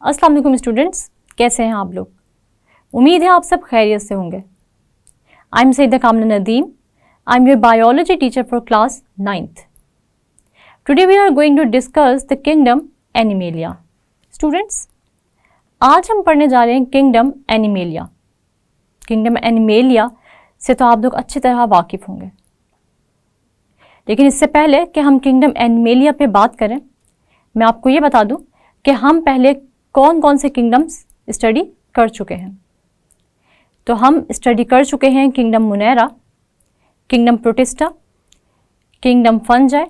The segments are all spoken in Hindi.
अस्सलाम वालेकुम स्टूडेंट्स, कैसे हैं आप लोग। उम्मीद है आप सब खैरियत से होंगे। आई am Sayeda Kamna Nadeem. I am your biology teacher for class 9th। Today we are going to discuss the kingdom Animalia. Students, आज हम पढ़ने जा रहे हैं किंगडम एनिमेलिया। किंगडम एनिमेलिया से तो आप लोग अच्छी तरह वाकिफ़ होंगे, लेकिन इससे पहले कि हम किंगडम एनिमेलिया पे बात करें, मैं आपको ये बता दूं कि हम पहले कौन कौन से किंगडम्स स्टडी कर चुके हैं। तो हम स्टडी कर चुके हैं kingdom Monera, kingdom Protista, kingdom Fungi,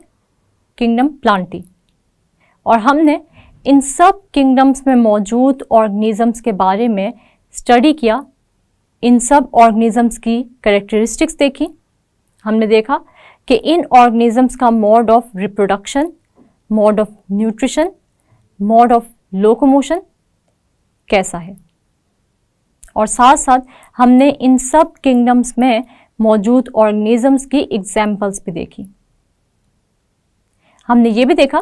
kingdom Plantae, और हमने इन सब किंगडम्स में मौजूद ऑर्गेनिजम्स के बारे में स्टडी किया। इन सब ऑर्गेनिजम्स की कैरेक्टरिस्टिक्स देखी। हमने देखा कि इन ऑर्गेनिजम्स का mode of reproduction, mode of nutrition, mode of locomotion कैसा है, और साथ साथ हमने इन सब किंगडम्स में मौजूद ऑर्गेनिजम्स की एग्जाम्पल्स भी देखी। हमने ये भी देखा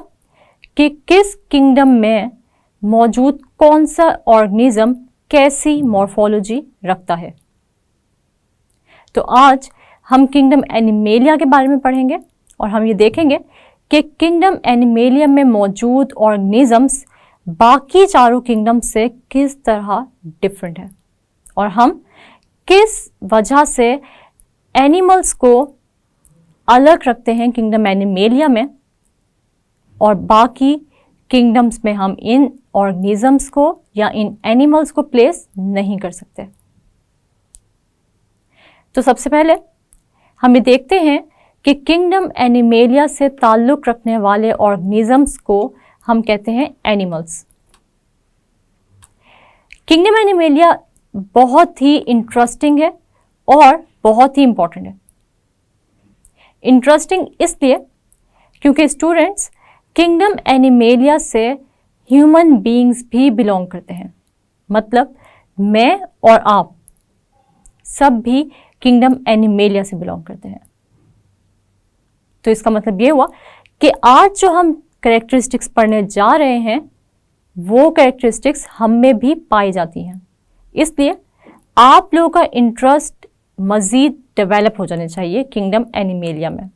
कि किस किंगडम में मौजूद कौन सा ऑर्गेनिज्म कैसी मॉर्फोलॉजी रखता है। तो आज हम किंगडम एनिमेलिया के बारे में पढ़ेंगे और हम ये देखेंगे कि किंगडम एनिमेलिया में मौजूद ऑर्गेनिजम्स बाकी चारों किंगडम से किस तरह डिफरेंट है, और हम किस वजह से एनिमल्स को अलग रखते हैं किंगडम एनिमेलिया में, और बाकी किंगडम्स में हम इन ऑर्गेनिजम्स को या इन एनिमल्स को प्लेस नहीं कर सकते। तो सबसे पहले हम ये देखते हैं कि किंगडम एनिमेलिया से ताल्लुक़ रखने वाले ऑर्गेनिजम्स को हम कहते हैं एनिमल्स। किंगडम एनिमेलिया बहुत ही इंटरेस्टिंग है और बहुत ही इंपॉर्टेंट है। इंटरेस्टिंग इसलिए क्योंकि स्टूडेंट्स, किंगडम एनिमेलिया से ह्यूमन बीइंग्स भी बिलोंग करते हैं। मतलब मैं और आप सब भी किंगडम एनिमेलिया से बिलोंग करते हैं। तो इसका मतलब ये हुआ कि आज जो हम कैरेक्टरिस्टिक्स पढ़ने जा रहे हैं वो कैरेक्टरिस्टिक्स हम में भी पाई जाती हैं। इसलिए आप लोगों का इंटरेस्ट मज़ीद डेवलप हो जाने चाहिए किंगडम एनिमेलिया में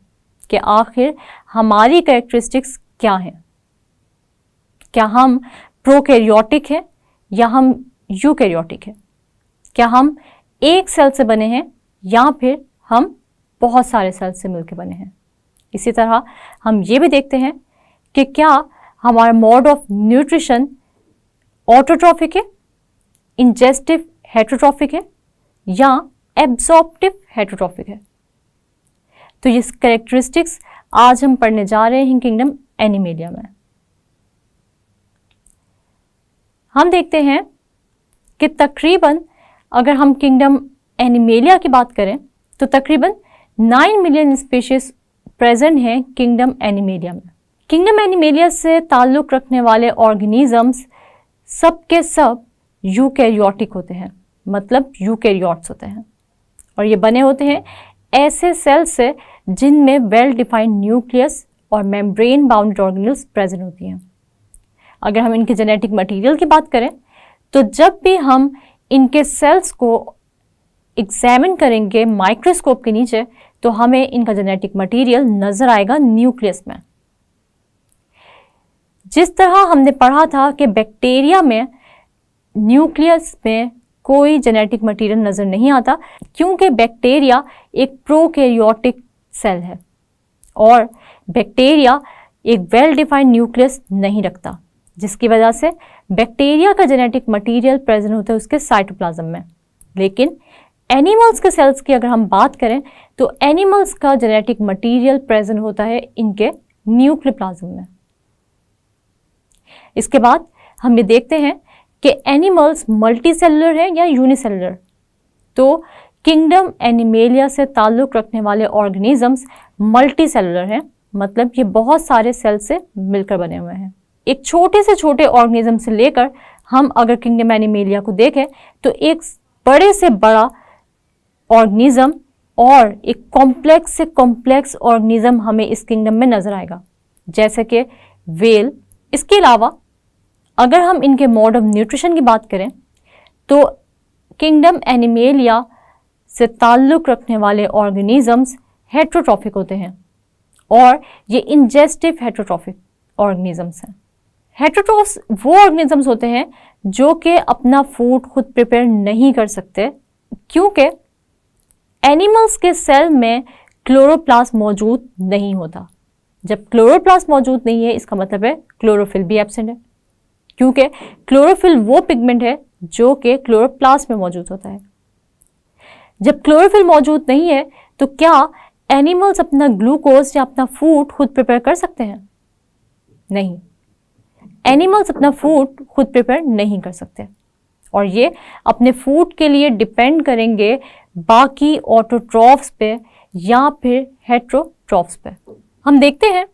कि आखिर हमारी कैरेक्टरिस्टिक्स क्या हैं। क्या हम प्रोकैरियोटिक हैं या हम यूकैरियोटिक हैं? क्या हम एक सेल से बने हैं या फिर हम बहुत सारे सेल से मिलकर बने हैं? इसी तरह हम ये भी देखते हैं कि क्या हमारा मोड ऑफ न्यूट्रिशन ऑटोट्रॉफिक है, इंजेस्टिव हेटरोट्रॉफिक है या एब्जॉर्प्टिव हेटरोट्रॉफिक है। तो ये कैरेक्टरिस्टिक्स आज हम पढ़ने जा रहे हैं किंगडम एनिमेलिया में। हम देखते हैं कि तकरीबन अगर हम किंगडम एनिमेलिया की बात करें तो तकरीबन 9 मिलियन स्पीशीज प्रेजेंट हैं किंगडम एनिमेलिया में। किंगडम एनिमेलिया से ताल्लुक़ रखने वाले ऑर्गेनिजम्स सब के सब यूकैरियोटिक होते हैं, मतलब यूकैरियोट्स होते हैं, और ये बने होते हैं ऐसे सेल्स से जिनमें वेल डिफाइंड न्यूक्लियस और मेम्ब्रेन बाउंडेड ऑर्गेनेल्स प्रेजेंट होती हैं। अगर हम इनके जेनेटिक मटेरियल की बात करें तो जब भी हम इनके सेल्स को एग्जामिन करेंगे माइक्रोस्कोप के नीचे तो हमें इनका जेनेटिक मटेरियल नजर आएगा न्यूक्लियस में। जिस तरह हमने पढ़ा था कि बैक्टीरिया में न्यूक्लियस में कोई जेनेटिक मटेरियल नजर नहीं आता क्योंकि बैक्टीरिया एक प्रोकैरियोटिक सेल है और बैक्टीरिया एक वेल डिफाइंड न्यूक्लियस नहीं रखता, जिसकी वजह से बैक्टीरिया का जेनेटिक मटेरियल प्रेजेंट होता है उसके साइटोप्लाज्म में। लेकिन एनिमल्स के सेल्स की अगर हम बात करें तो एनिमल्स का जेनेटिक मटेरियल प्रेजेंट होता है इनके न्यूक्लियोप्लाज्म में। इसके बाद हम ये देखते हैं कि एनिमल्स मल्टीसेलुलर है या यूनिसेलुलर। तो किंगडम एनिमेलिया से ताल्लुक़ रखने वाले ऑर्गेनिजम्स मल्टीसेलुलर हैं, मतलब ये बहुत सारे सेल से मिलकर बने हुए हैं। एक छोटे से छोटे ऑर्गेनिज्म से लेकर हम अगर किंगडम एनिमेलिया को देखें तो एक बड़े से बड़ा ऑर्गेनिज्म और एक कॉम्प्लेक्स से कॉम्प्लेक्स ऑर्गेनिज्म हमें इस किंगडम में नजर आएगा, जैसे कि वेल। इसके अलावा अगर हम इनके मोड ऑफ न्यूट्रिशन की बात करें तो किंगडम एनिमेलिया से ताल्लुक़ रखने वाले ऑर्गेनिजम्स हेट्रोट्रॉफिक होते हैं और ये इंजेस्टिव हेट्रोट्रॉफिक ऑर्गेनिजम्स हैं। हेट्रोट्रॉफ्स वो ऑर्गेनिजम्स होते हैं जो कि अपना फूड खुद प्रिपेयर नहीं कर सकते, क्योंकि एनिमल्स के सेल में क्लोरोप्लास्ट मौजूद नहीं होता। जब क्लोरोप्लास्ट मौजूद नहीं है इसका मतलब है क्लोरोफिल भी एब्सेंट है, क्योंकि क्लोरोफिल वो पिगमेंट है जो कि क्लोरोप्लास्ट में मौजूद होता है। जब क्लोरोफिल मौजूद नहीं है तो क्या एनिमल्स अपना ग्लूकोज या अपना फूड खुद प्रिपेयर कर सकते हैं? नहीं, एनिमल्स अपना फूड खुद प्रिपेयर नहीं कर सकते और ये अपने फूड के लिए डिपेंड करेंगे बाकी ऑटोट्रॉफ्स पे या फिर हेट्रोट्रॉफ्स पे। हम देखते हैं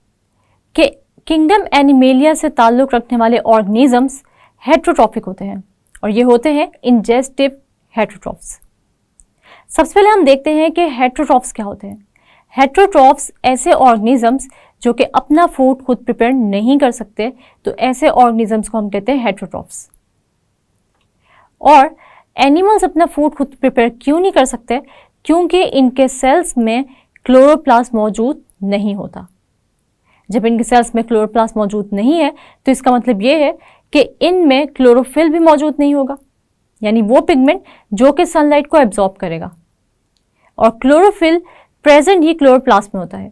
कि किंगडम एनिमेलिया से ताल्लुक़ रखने वाले ऑर्गेनिजम्स हेट्रोट्रॉफिक होते हैं और ये होते हैं इंजेस्टिव हेट्रोट्रॉफ्स। सबसे पहले हम देखते हैं कि हेट्रोट्रॉफ्स क्या होते हैं। हेट्रोट्रॉफ्स ऐसे ऑर्गेनिजम्स जो कि अपना फूड खुद प्रिपेयर नहीं कर सकते, तो ऐसे ऑर्गेनिजम्स को हम कहते हैं हेट्रोट्रॉफ्स। और एनिमल्स अपना फूड खुद प्रिपेयर क्यों नहीं कर सकते? क्योंकि इनके सेल्स में क्लोरोप्लास्ट मौजूद नहीं होता। जब इनके सेल्स में क्लोरोप्लास्ट मौजूद नहीं है तो इसका मतलब ये है कि इनमें क्लोरोफिल भी मौजूद नहीं होगा, यानी वो पिगमेंट जो कि सनलाइट को एब्जॉर्ब करेगा, और क्लोरोफिल प्रेजेंट ही क्लोरोप्लास्ट में होता है।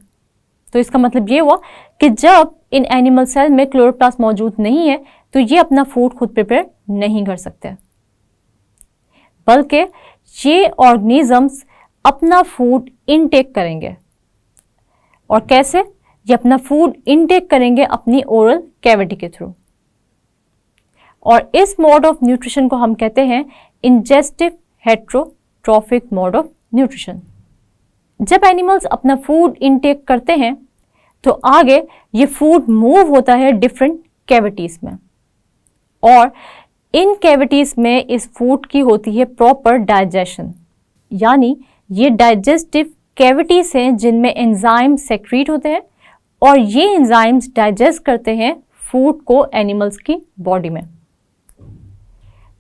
तो इसका मतलब ये हुआ कि जब इन एनिमल सेल में क्लोरोप्लास्ट मौजूद नहीं है तो ये अपना फूड खुद प्रिपेयर नहीं कर सकते, बल्कि ये ऑर्गेनिजम्स अपना फूड इनटेक करेंगे। और कैसे? ये अपना फूड इनटेक करेंगे अपनी ओरल कैविटी के थ्रू, और इस मोड ऑफ न्यूट्रिशन को हम कहते हैं ingestive heterotrophic mode of nutrition. जब एनिमल्स अपना फूड इनटेक करते हैं तो आगे ये फूड मूव होता है डिफरेंट कैविटीज में, और इन कैविटीज में इस फूड की होती है प्रॉपर डाइजेशन, यानी ये डाइजेस्टिव कैविटीज हैं जिनमें एंजाइम सेक्रीट होते हैं और ये एंजाइम्स डाइजेस्ट करते हैं फूड को एनिमल्स की बॉडी में।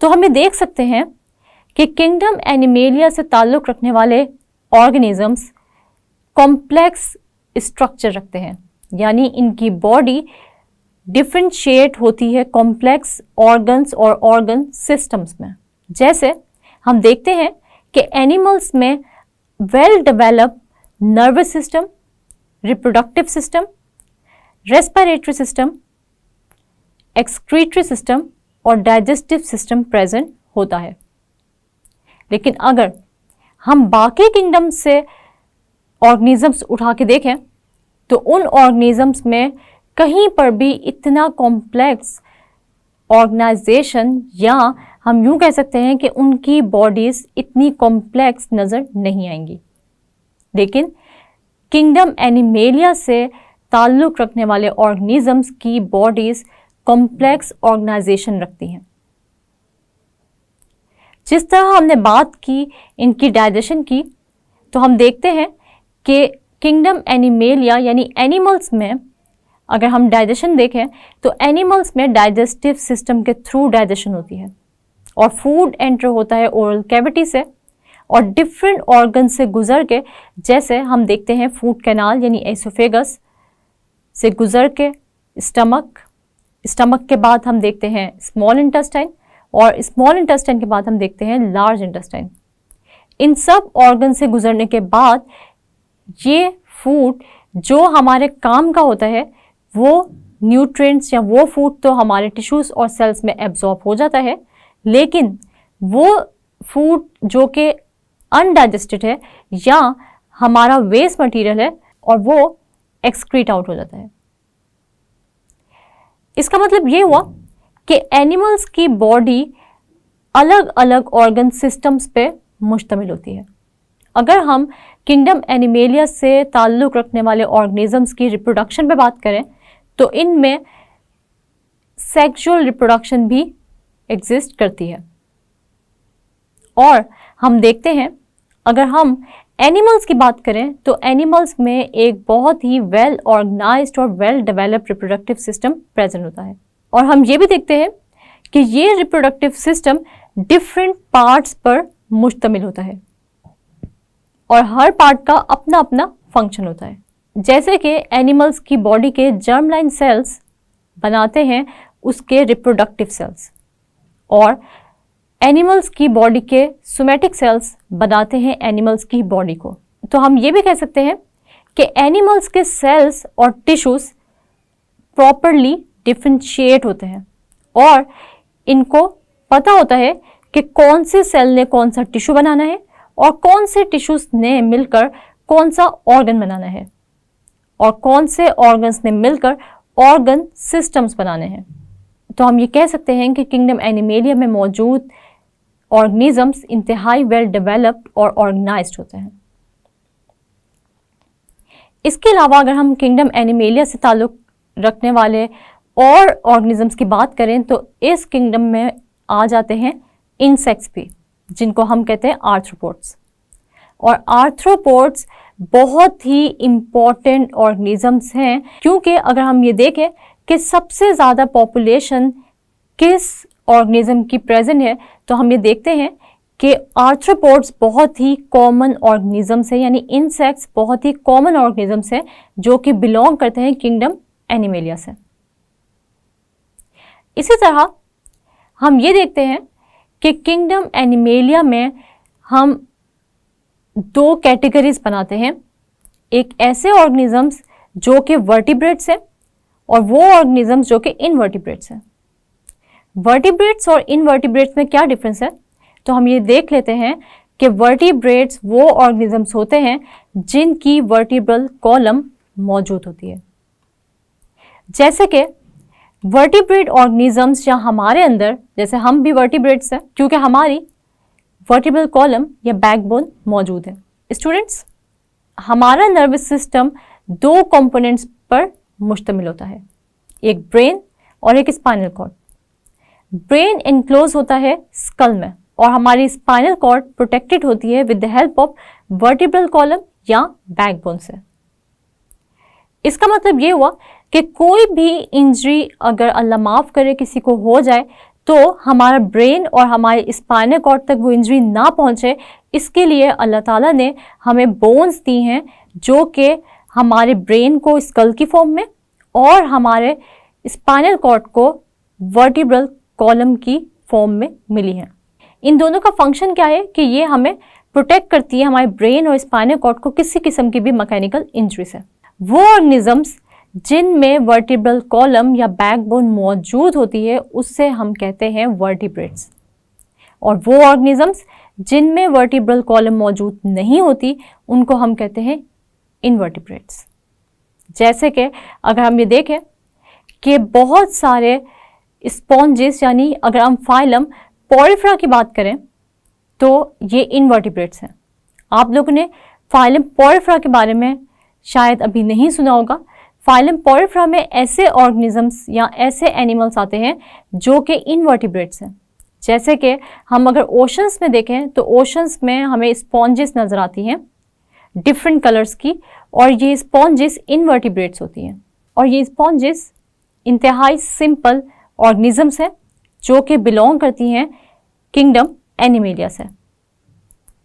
तो हम ये देख सकते हैं कि किंगडम एनिमेलिया से ताल्लुक़ रखने वाले ऑर्गेनिजम्स कॉम्प्लेक्स स्ट्रक्चर रखते हैं, यानी इनकी बॉडी डिफरेंशिएट होती है कॉम्प्लेक्स ऑर्गन्स और ऑर्गन सिस्टम्स में। जैसे हम देखते हैं कि एनिमल्स में well developed nervous system, reproductive system, respiratory system, excretory system और डाइजेस्टिव सिस्टम प्रेजेंट होता है। लेकिन अगर हम बाकी किंगडम से ऑर्गेनिजम्स उठा के देखें तो उन ऑर्गेनिजम्स में कहीं पर भी इतना कॉम्प्लेक्स ऑर्गेनाइजेशन, या हम यूं कह सकते हैं कि उनकी बॉडीज इतनी कॉम्प्लेक्स नज़र नहीं आएंगी। लेकिन किंगडम एनिमेलिया से ताल्लुक़ रखने वाले ऑर्गेनिजम्स की बॉडीज कॉम्प्लेक्स ऑर्गेनाइजेशन रखती हैं। जिस तरह हमने बात की इनकी डाइजेशन की, तो हम देखते हैं कि किंगडम एनिमेलिया यानी एनिमल्स में अगर हम डाइजेशन देखें तो एनिमल्स में डाइजेस्टिव सिस्टम के थ्रू डाइजेशन होती है और फूड एंटर होता है ओरल कैविटी से और डिफरेंट ऑर्गन से गुजर के, जैसे हम देखते हैं फूड कैनाल यानी एसोफेगस से गुजर के स्टमक के बाद हम देखते हैं स्मॉल इंटेस्टाइन, और स्मॉल इंटेस्टाइन के बाद हम देखते हैं लार्ज इंटेस्टाइन। इन सब ऑर्गन से गुजरने के बाद ये फूड जो हमारे काम का होता है वो न्यूट्रिएंट्स या वो फूड तो हमारे टिश्यूज और सेल्स में एब्जॉर्ब हो जाता है, लेकिन वो फूड जो कि अनडाइजेस्टेड है या हमारा वेस्ट मटेरियल है और वो एक्सक्रीट आउट हो जाता है। इसका मतलब ये हुआ कि एनिमल्स की बॉडी अलग अलग ऑर्गन सिस्टम्स पे मुश्तमिल होती है। अगर हम किंगडम एनिमेलिया से ताल्लुक़ रखने वाले ऑर्गेनिजम्स की रिप्रोडक्शन पे बात करें तो इनमें सेक्सुअल रिप्रोडक्शन भी एग्जिस्ट करती है। और हम देखते हैं अगर हम एनिमल्स की बात करें तो एनिमल्स में एक बहुत ही वेल ऑर्गेनाइज्ड और well developed reproductive system present होता है। और हम ये भी देखते हैं कि ये रिप्रोडक्टिव सिस्टम डिफरेंट पार्ट्स पर मुश्तमिल होता है और हर पार्ट का अपना अपना फंक्शन होता है। जैसे कि एनिमल्स की बॉडी के जर्म लाइन सेल्स बनाते हैं उसके रिप्रोडक्टिव सेल्स, और एनिमल्स की बॉडी के सोमैटिक सेल्स बनाते हैं एनिमल्स की बॉडी को। तो हम ये भी कह सकते हैं कि एनिमल्स के सेल्स और टिश्यूज प्रॉपरली डिफरेंशिएट होते हैं और इनको पता होता है कि कौन से सेल ने कौन सा टिश्यू बनाना है और कौन से टिश्यूज ने मिलकर कौन सा ऑर्गन बनाना है और कौन से ऑर्गन्स ने मिलकर ऑर्गन सिस्टम्स बनाने हैं। तो हम ये कह सकते हैं कि किंगडम एनिमेलिया में मौजूद ऑर्गेनिजम्स इंतहाई वेल डेवलप्ड और ऑर्गेनाइज्ड होते हैं। इसके अलावा अगर हम किंगडम एनिमेलिया से ताल्लुक़ रखने वाले और ऑर्गेनिजम्स की बात करें तो इस किंगडम में आ जाते हैं इंसेक्ट्स भी, जिनको हम कहते हैं आर्थ्रोपोड्स। और आर्थ्रोपोड्स बहुत ही इम्पॉर्टेंट ऑर्गेनिजम्स हैं, क्योंकि अगर हम ये देखें कि सबसे ज़्यादा पॉपुलेशन किस ऑर्गेनिज्म की प्रेजेंट है, तो हम ये देखते हैं कि आर्थ्रोपोड्स बहुत ही कॉमन ऑर्गेनिजम्स हैं, यानी इंसेक्ट्स बहुत ही कॉमन ऑर्गेनिजम्स हैं जो कि बिलोंग करते हैं किंगडम एनिमेलिया से। इसी तरह हम ये देखते हैं कि किंगडम एनिमेलिया में हम दो कैटेगरीज बनाते हैं, एक ऐसे ऑर्गेनिजम्स जो कि वर्टिब्रेट्स हैं और वो ऑर्गेनिजम्स जो कि इनवर्टिब्रेट्स हैं। वर्टिब्रेट्स और इनवर्टिब्रेट्स में क्या डिफरेंस है, तो हम ये देख लेते हैं कि वर्टिब्रेट्स वो ऑर्गेनिजम्स होते हैं जिनकी वर्टिब्रल कॉलम मौजूद होती है। जैसे कि वर्टिब्रेट ऑर्गेनिजम्स या हमारे अंदर, जैसे हम भी वर्टिब्रेट्स हैं क्योंकि हमारी वर्टिब्रल कॉलम या बैकबोन मौजूद है। स्टूडेंट्स, हमारा नर्वस सिस्टम दो कंपोनेंट्स पर मुश्तमिल होता है, एक ब्रेन और एक स्पाइनल कॉर्ड। ब्रेन इनक्लोज होता है स्कल में और हमारी स्पाइनल कॉर्ड प्रोटेक्टेड होती है with the help of vertebral column या बैकबोन से। इसका मतलब ये हुआ कि कोई भी इंजरी अगर अल्लाह माफ़ करे किसी को हो जाए तो हमारा ब्रेन और हमारे स्पाइनल कॉर्ड तक वो इंजरी ना पहुंचे, इसके लिए अल्लाह ताला ने हमें बोन्स दी हैं जो कि हमारे ब्रेन को स्कल की फॉर्म में और हमारे स्पाइनल कॉर्ड को वर्टिब्रल कॉलम की फॉर्म में मिली हैं। इन दोनों का फंक्शन क्या है कि ये हमें प्रोटेक्ट करती है हमारे ब्रेन और स्पाइनल कॉर्ड को किसी किस्म की भी मैकेनिकल इंजरी से। वो ऑर्गेनिजम्स जिनमें वर्टिब्रल कॉलम या बैकबोन मौजूद होती है उससे हम कहते हैं वर्टिब्रेट्स, और वो ऑर्गेनिजम्स जिनमें वर्टिब्रल कॉलम मौजूद नहीं होती उनको हम कहते हैं इनवर्टिब्रेट्स। जैसे कि अगर हम ये देखें कि बहुत सारे स्पॉन्जेस, यानी अगर हम फाइलम पोरिफेरा की बात करें तो ये इनवर्टिब्रेट्स हैं। आप लोगों ने फाइलम पोरिफेरा के बारे में शायद अभी नहीं सुना होगा। फाइलम पोरिफेरा में ऐसे ऑर्गेनिजम्स या ऐसे एनिमल्स आते हैं जो कि इनवर्टिब्रेट्स हैं। जैसे कि हम अगर ओशंस में देखें तो ओशंस में हमें स्पॉन्जेस नज़र आती हैं डिफरेंट कलर्स की, और ये स्पॉन्जेस इनवर्टिब्रेट्स होती हैं। और ये स्पॉन्जेस इंतहाई सिंपल ऑर्गेनिजम्स हैं जो कि बिलोंग करती हैं किंगडम एनिमेलिया से।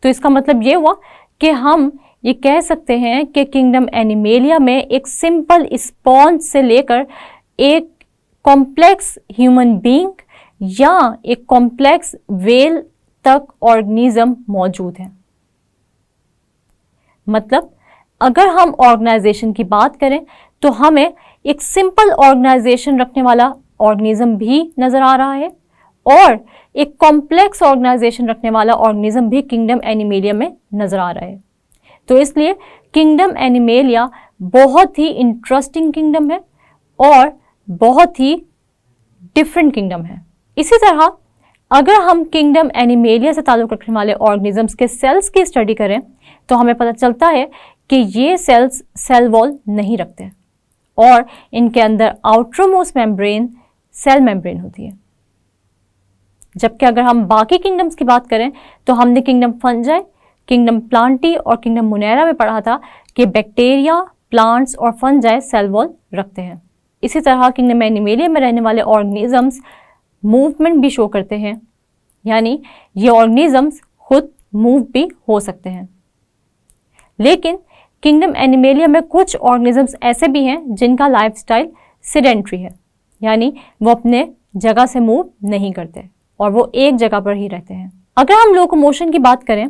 तो इसका मतलब ये हुआ कि हम ये कह सकते हैं कि किंगडम एनिमेलिया में एक सिंपल स्पॉन्ज से लेकर एक कॉम्प्लेक्स ह्यूमन बीइंग या एक कॉम्प्लेक्स वेल तक ऑर्गेनिज्म मौजूद है। मतलब अगर हम ऑर्गेनाइजेशन की बात करें तो हमें एक सिंपल ऑर्गेनाइजेशन रखने वाला ऑर्गेनिज्म भी नज़र आ रहा है और एक कॉम्प्लेक्स ऑर्गेनाइजेशन रखने वाला ऑर्गेनिज्म भी किंगडम एनिमेलिया में नज़र आ रहा है। तो इसलिए किंगडम एनिमेलिया बहुत ही इंटरेस्टिंग किंगडम है और बहुत ही डिफरेंट किंगडम है। इसी तरह अगर हम किंगडम एनिमेलिया से ताल्लुक़ रखने वाले ऑर्गेनिजम्स के सेल्स की स्टडी करें तो हमें पता चलता है कि ये सेल्स सेल वॉल नहीं रखते और इनके अंदर आउटरमोस्ट मेम्ब्रेन सेल मेम्ब्रेन होती है। जबकि अगर हम बाकी किंगडम्स की बात करें तो हमने किंगडम फंजाई, किंगडम प्लांटी और किंगडम मुनेरा में पढ़ा था कि बैक्टीरिया, प्लांट्स और फंजाई सेल वॉल रखते हैं। इसी तरह किंगडम एनिमेलिया में रहने वाले ऑर्गेनिजम्स मूवमेंट भी शो करते हैं, यानी ये ऑर्गेनिजम्स खुद मूव भी हो सकते हैं। लेकिन किंगडम एनिमेलिया में कुछ ऑर्गेनिजम्स ऐसे भी हैं जिनका लाइफस्टाइल सेडेंट्री है, यानी वो अपने जगह से मूव नहीं करते और वो एक जगह पर ही रहते हैं। अगर हम लोकोमोशन की बात करें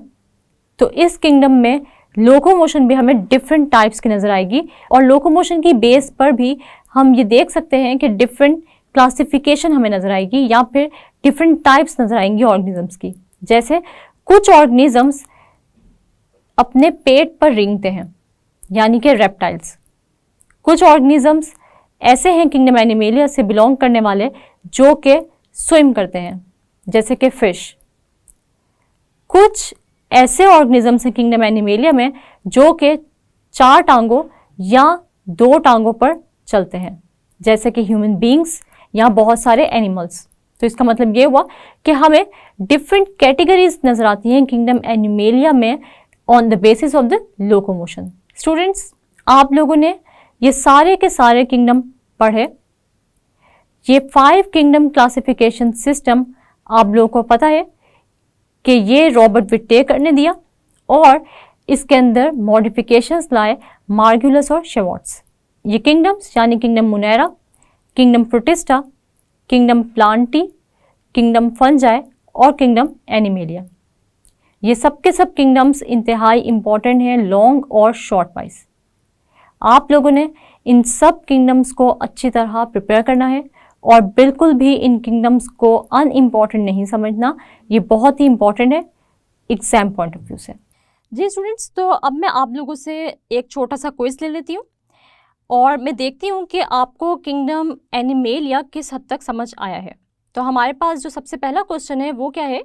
तो इस किंगडम में लोकोमोशन भी हमें डिफरेंट टाइप्स की नजर आएगी और लोकोमोशन की बेस पर भी हम ये देख सकते हैं कि डिफरेंट क्लासिफिकेशन हमें नजर आएगी या फिर डिफरेंट टाइप्स नजर आएंगी ऑर्गेनिजम्स की। जैसे कुछ ऑर्गेनिजम्स अपने पेट पर रेंगते हैं, यानी कि रेप्टाइल्स। कुछ ऑर्गेनिजम्स ऐसे हैं किंगडम एनिमेलिया से बिलोंग करने वाले जो कि स्विम करते हैं, जैसे कि फिश। कुछ ऐसे ऑर्गेनिजम्स हैं किंगडम एनिमेलिया में जो कि 4 टांगों या 2 टांगों पर चलते हैं, जैसे कि ह्यूमन बींग्स या बहुत सारे एनिमल्स। तो इसका मतलब ये हुआ कि हमें डिफरेंट कैटेगरीज नजर आती हैं किंगडम एनिमेलिया में on the basis of the locomotion. Students, आप लोगों ने ये सारे के सारे किंगडम पढ़े। ये 5 किंगडम क्लासिफिकेशन सिस्टम आप लोगों को पता है कि ये रॉबर्ट विटेकर ने दिया और इसके अंदर मॉडिफिकेशंस लाए मार्गुलस और शेवॉर्ट्स। ये किंगडम्स यानी kingdom Monera, kingdom Protista, kingdom Plantae, kingdom Fungi और किंगडम एनिमेलिया, ये सब के सब किंगडम्स इंतहाई इंपॉर्टेंट हैं लॉन्ग और शॉर्ट वाइज। आप लोगों ने इन सब किंगडम्स को अच्छी तरह प्रिपेयर करना है और बिल्कुल भी इन किंगडम्स को अनइम्पॉर्टेंट नहीं समझना, ये बहुत ही इंपॉर्टेंट है एग्जाम पॉइंट ऑफ व्यू से। जी स्टूडेंट्स, तो अब मैं आप लोगों से एक छोटा सा क्विज ले लेती हूँ और मैं देखती हूँ कि आपको किंगडम एनिमेलिया किस हद तक समझ आया है। तो हमारे पास जो सबसे पहला क्वेश्चन है वो क्या है,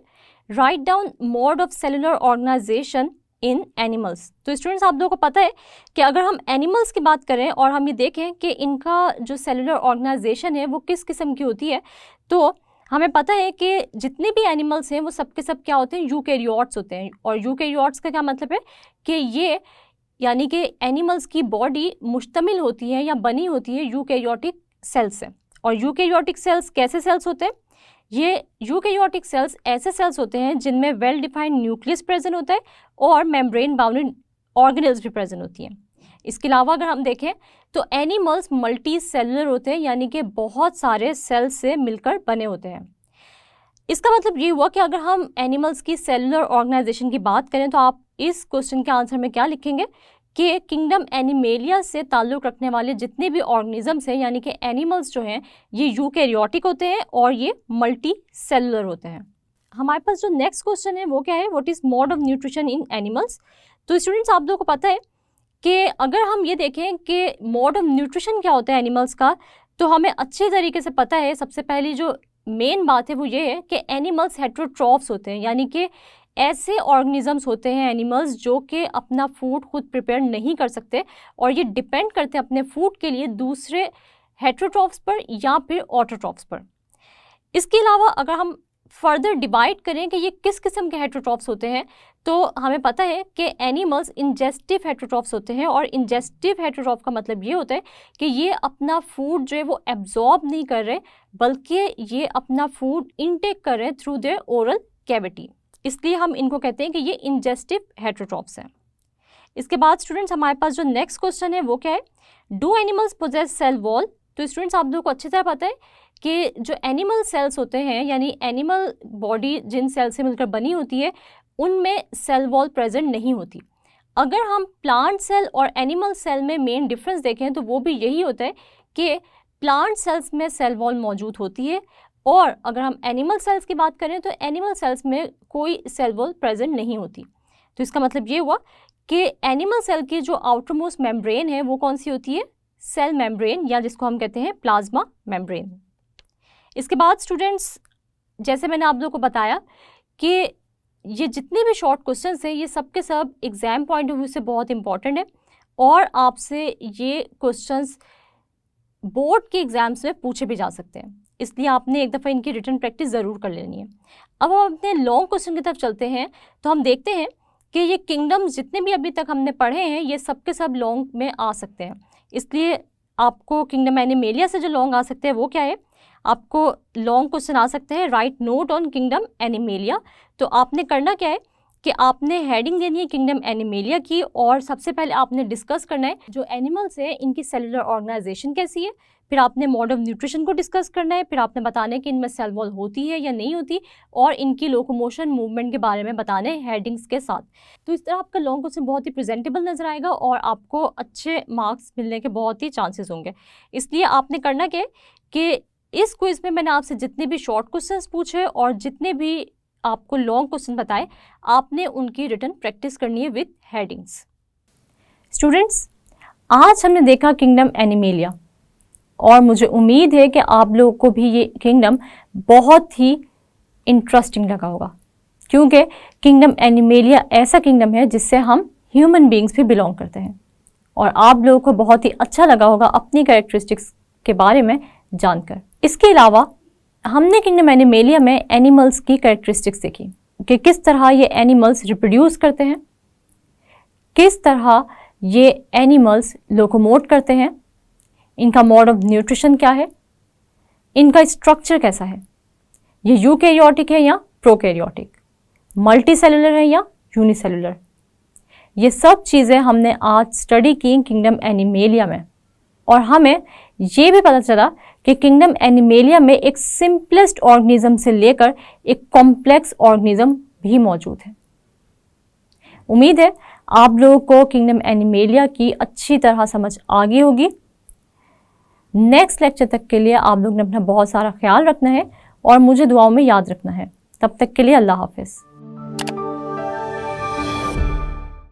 write down mode of cellular organisation in animals. तो स्टूडेंट्स, आप लोगों को पता है कि अगर हम एनिमल्स की बात करें और हम ये देखें कि इनका जो सेलुलर ऑर्गेनाइजेशन है वो किस किस्म की होती है, तो हमें पता है कि जितने भी एनिमल्स हैं वो सब के सब क्या होते हैं, यूकैरियोट्स होते हैं। और यूकैरियोट्स का क्या मतलब है कि ये यानी कि एनिमल्स की बॉडी मुश्तमिल होती है या बनी होती है यूकैरियोटिक सेल्स से। और यूकैरियोटिक सेल्स कैसे सेल्स होते हैं, ये यूकैरियोटिक सेल्स ऐसे सेल्स होते हैं जिनमें वेल डिफाइंड न्यूक्लियस प्रेजेंट होता है और मेम्ब्रेन बाउंडेड ऑर्गेनेल्स भी प्रेजेंट होती हैं। इसके अलावा अगर हम देखें तो एनिमल्स मल्टी सेलुलर होते हैं, यानी कि बहुत सारे सेल्स से मिलकर बने होते हैं। इसका मतलब ये हुआ कि अगर हम एनिमल्स की सेलुलर ऑर्गेनाइजेशन की बात करें तो आप इस क्वेश्चन के आंसर में क्या लिखेंगे कि किंगडम एनिमेलिया से ताल्लुक़ रखने वाले जितने भी ऑर्गेनिजम्स हैं, यानी कि एनिमल्स जो हैं, ये यूकैरियोटिक होते हैं और ये मल्टी सेलुलर होते हैं। हमारे पास जो नेक्स्ट क्वेश्चन है वो क्या है, what is mode of nutrition in animals. तो स्टूडेंट्स, आप लोगों को पता है कि अगर हम ये देखें कि मोड ऑफ न्यूट्रिशन क्या होता है एनिमल्स का, तो हमें अच्छे तरीके से पता है। सबसे पहली जो मेन बात है वो ये है कि एनिमल्स हेटेरोट्रॉफ्स होते हैं, यानी कि ऐसे ऑर्गेनिजम्स होते हैं एनिमल्स जो कि अपना फूड खुद प्रिपेयर नहीं कर सकते और ये डिपेंड करते हैं अपने फूड के लिए दूसरे हेटेरोट्रॉफ्स पर या फिर ऑटोट्रॉफ्स पर। इसके अलावा अगर हम फर्दर डिवाइड करें कि ये किस किस्म के हेटेरोट्रॉफ्स होते हैं, तो हमें पता है कि एनिमल्स इंजेस्टिव हेटेरोट्रॉफ्स होते हैं। और इंजेस्टिव हेटेरोट्रॉफ का मतलब ये होता है कि ये अपना फूड जो है वो एब्जॉर्ब नहीं कर रहे, बल्कि ये अपना फूड इनटेक कर रहे हैं थ्रू देयर ओरल कैविटी, इसलिए हम इनको कहते हैं कि ये इंजेस्टिव हेटेरोट्रॉफ्स हैं। इसके बाद स्टूडेंट्स, हमारे पास जो नेक्स्ट क्वेश्चन है वो क्या है, do animals possess cell wall. तो स्टूडेंट्स, आप लोगों को अच्छी तरह पता है कि जो एनिमल सेल्स होते हैं, यानी एनिमल बॉडी जिन सेल से मिलकर बनी होती है, उनमें सेल वॉल प्रेजेंट नहीं होती। अगर हम प्लांट सेल और एनिमल सेल में मेन डिफरेंस देखें तो वो भी यही होता है कि प्लांट सेल्स में सेल वॉल मौजूद होती है और अगर हम एनिमल सेल्स की बात करें तो एनिमल सेल्स में कोई सेल वॉल प्रेजेंट नहीं होती। तो इसका मतलब ये हुआ कि एनिमल सेल की जो आउटर मोस्ट मेम्ब्रेन है वो कौन सी होती है, सेल मेम्ब्रेन, या जिसको हम कहते हैं प्लाज्मा मेम्ब्रेन। इसके बाद स्टूडेंट्स, जैसे मैंने आप लोगों को बताया कि ये जितने भी शॉर्ट क्वेश्चंस हैं ये सब के सब एग्जाम पॉइंट ऑफ व्यू से बहुत इंपॉर्टेंट है और आपसे ये क्वेश्चंस बोर्ड के एग्जाम्स में पूछे भी जा सकते हैं, इसलिए आपने एक दफ़ा इनकी रिटन प्रैक्टिस ज़रूर कर लेनी है। अब हम अपने लॉन्ग क्वेश्चन की तरफ चलते हैं तो हम देखते हैं कि ये किंगडम्स जितने भी अभी तक हमने पढ़े हैं ये सब के सब लॉन्ग में आ सकते हैं। इसलिए आपको किंगडम एनिमेलिया से जो लॉन्ग आ सकते हैं वो क्या है, आपको लॉन्ग क्वेश्चन आ सकते हैं, right note on kingdom animalia. तो आपने करना क्या है कि आपने हेडिंग देनी है किंगडम एनिमेलिया की, और सबसे पहले आपने डिस्कस करना है जो एनिमल्स हैं इनकी सेलुलर ऑर्गेनाइजेशन कैसी है, फिर आपने मोड ऑफ न्यूट्रिशन को डिस्कस करना है, फिर आपने बताना है कि इनमें सेल वॉल होती है या नहीं होती, और इनकी लोकोमोशन मूवमेंट के बारे में बताना है हेडिंग्स के साथ। तो इस तरह आपका लॉन्ग क्वेश्चन बहुत ही प्रेजेंटेबल नजर आएगा और आपको अच्छे मार्क्स मिलने के बहुत ही चांसेस होंगे। इसलिए आपने करना क्या है कि इस क्विज में मैंने आपसे जितने भी शॉर्ट क्वेश्चंस पूछे और जितने भी आपको लॉन्ग क्वेश्चन बताए, आपने उनकी रिटन प्रैक्टिस करनी है विद हेडिंग्स। स्टूडेंट्स, आज हमने देखा किंगडम एनिमेलिया, और मुझे उम्मीद है कि आप लोगों को भी ये किंगडम बहुत ही इंटरेस्टिंग लगा होगा, क्योंकि किंगडम एनिमेलिया ऐसा किंगडम है जिससे हम ह्यूमन बीइंग्स भी बिलोंग करते हैं, और आप लोगों को बहुत ही अच्छा लगा होगा अपनी कैरेक्टरिस्टिक्स के बारे में जानकर। इसके अलावा हमने किंगडम एनिमेलिया में एनिमल्स की कैरेक्टरिस्टिक्स देखी कि किस तरह ये एनिमल्स रिप्रोड्यूस करते हैं, किस तरह ये एनिमल्स लोकोमोट करते हैं, इनका मोड ऑफ न्यूट्रिशन क्या है, इनका स्ट्रक्चर कैसा है, ये यूकैरियोटिक है या प्रोकैरियोटिक, मल्टी सेलुलर है या यूनिसेलुलर। ये सब चीज़ें हमने आज स्टडी की किंगडम एनिमेलिया में, और हमें ये भी पता चला कि किंगडम एनिमेलिया में एक सिंपलेस्ट ऑर्गेनिज्म से लेकर एक कॉम्प्लेक्स ऑर्गेनिज्म भी मौजूद है। उम्मीद है आप लोगों को किंगडम एनिमेलिया की अच्छी तरह समझ आ गई होगी। नेक्स्ट लेक्चर तक के लिए आप लोग ने अपना बहुत सारा ख्याल रखना है और मुझे दुआओं में याद रखना है। तब तक के लिए अल्लाह हाफिज़।